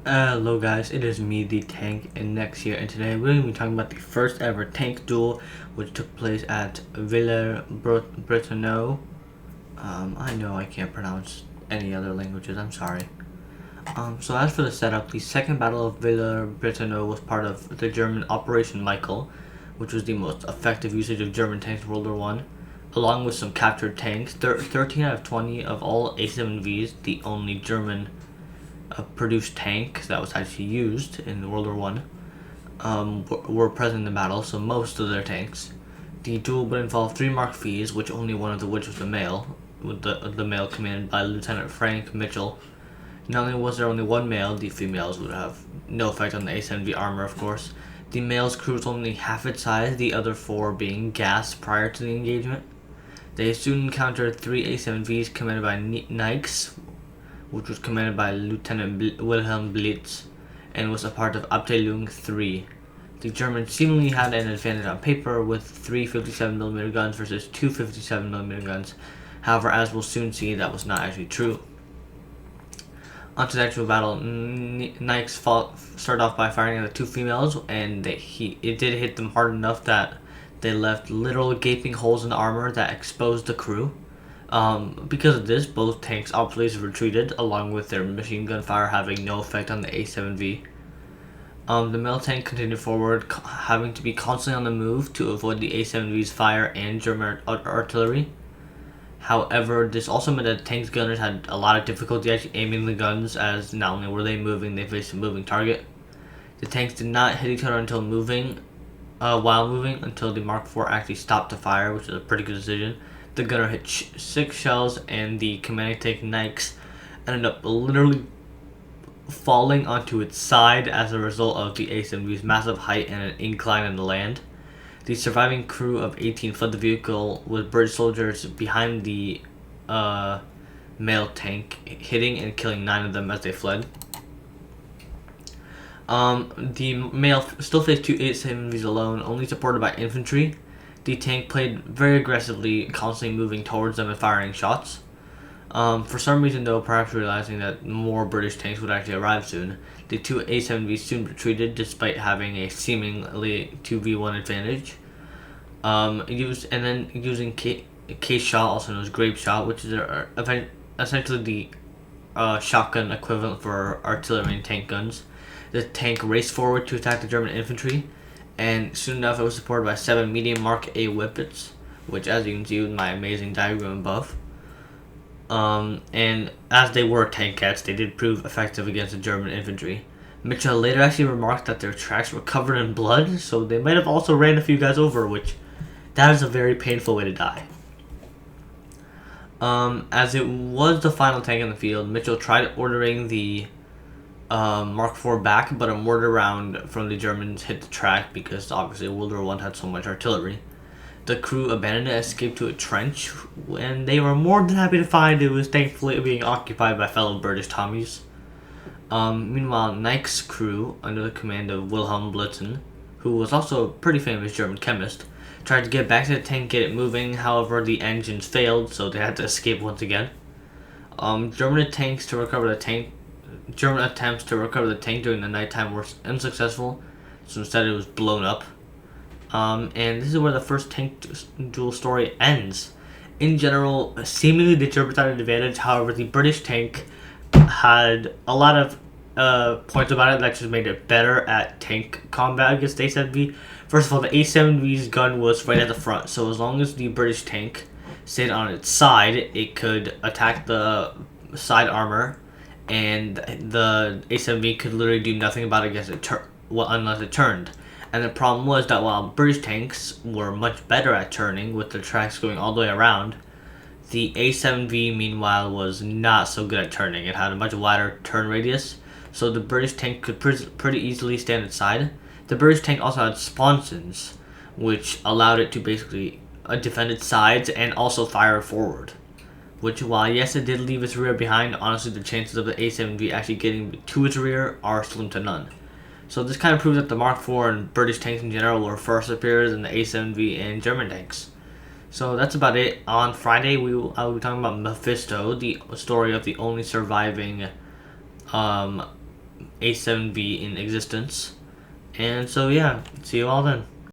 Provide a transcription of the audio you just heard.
Hello guys, it is me, the Tank, and Next here, and today we're going to be talking about the first ever tank duel, which took place at Villers-Bretonneux. I know I can't pronounce any other languages, I'm sorry. So as for the setup, the Second Battle of Villers-Bretonneux was part of the German Operation Michael, which was the most effective usage of German tanks in World War One, along with some captured tanks. 13 out of 20 of all A7Vs, the only German produced tank that was actually used in World War One, were present in the battle, so most of their tanks. The duel would involve 3 Mark IVs, which only one of which was a male, with the male commanded by Lieutenant Frank Mitchell. Not only was there only one male, the females would have no effect on the A7V armor, of course. The male's crew was only half its size, the other 4 being gassed prior to the engagement. They soon encountered 3 A7Vs commanded by Nikes, which was commanded by Lieutenant Wilhelm Blitz, and was a part of Abteilung 3. The Germans seemingly had an advantage on paper with 3 57mm guns versus 2 57mm guns. However, as we'll soon see, that was not actually true. Onto the actual battle, Nikes started off by firing at the 2 females, and it did hit them hard enough that they left literal gaping holes in the armor that exposed the crew. Because of this, both tanks obviously retreated, along with their machine gun fire having no effect on the A7V. The male tank continued forward, having to be constantly on the move to avoid the A7V's fire and German artillery. However, this also meant that the tank's gunners had a lot of difficulty actually aiming the guns, as not only were they moving, they faced a moving target. The tanks did not hit each other until while moving, until the Mark IV actually stopped to fire, which is a pretty good decision. The gunner hit 6 shells, and the commanding tank Nikes ended up literally falling onto its side as a result of the A7V's massive height and an incline in the land. The surviving crew of 18 fled the vehicle, with British soldiers behind the male tank, hitting and killing 9 of them as they fled. The male still faced 2 A7Vs alone, only supported by infantry. The tank played very aggressively, constantly moving towards them and firing shots. For some reason though, perhaps realizing that more British tanks would actually arrive soon, the 2 A7Vs soon retreated despite having a seemingly 2v1 advantage. Using case shot, also known as grape shot, which is essentially the shotgun equivalent for artillery and tank guns. The tank raced forward to attack the German infantry, and soon enough it was supported by 7 medium Mark A whippets, which, as you can see with my amazing diagram above. And as they were tankettes, they did prove effective against the German infantry. Mitchell later actually remarked that their tracks were covered in blood, so they might have also ran a few guys over, which that is a very painful way to die. As it was the final tank in the field, Mitchell tried ordering the Mark IV back, but a mortar round from the Germans hit the track because obviously World War I had so much artillery. The crew abandoned it, escaped to a trench, and they were more than happy to find it was thankfully being occupied by fellow British Tommies. Meanwhile, Nikes' crew, under the command of Wilhelm Blitzen, who was also a pretty famous German chemist, tried to get back to the tank, get it moving. However, the engines failed, so they had to escape once again. German attempts to recover the tank during the nighttime were unsuccessful, so instead it was blown up. And this is where the first tank duel story ends. In general, seemingly the Germans had an advantage. However, the British tank had a lot of points about it that just made it better at tank combat against the A7V. First of all, the A7V's gun was right at the front, so as long as the British tank stayed on its side, it could attack the side armor, and the A7V could literally do nothing about it unless it turned. And the problem was that while British tanks were much better at turning, with their tracks going all the way around, the A7V meanwhile was not so good at turning. It had a much wider turn radius, so the British tank could pretty easily stay on its side. The British tank also had sponsons, which allowed it to basically defend its sides and also fire forward. Which, while yes it did leave its rear behind, honestly the chances of the A7V actually getting to its rear are slim to none. So this kind of proves that the Mark IV and British tanks in general were far superior than the A7V and German tanks. So that's about it. On Friday, I will be talking about Mephisto, the story of the only surviving A7V in existence. And so yeah, see you all then.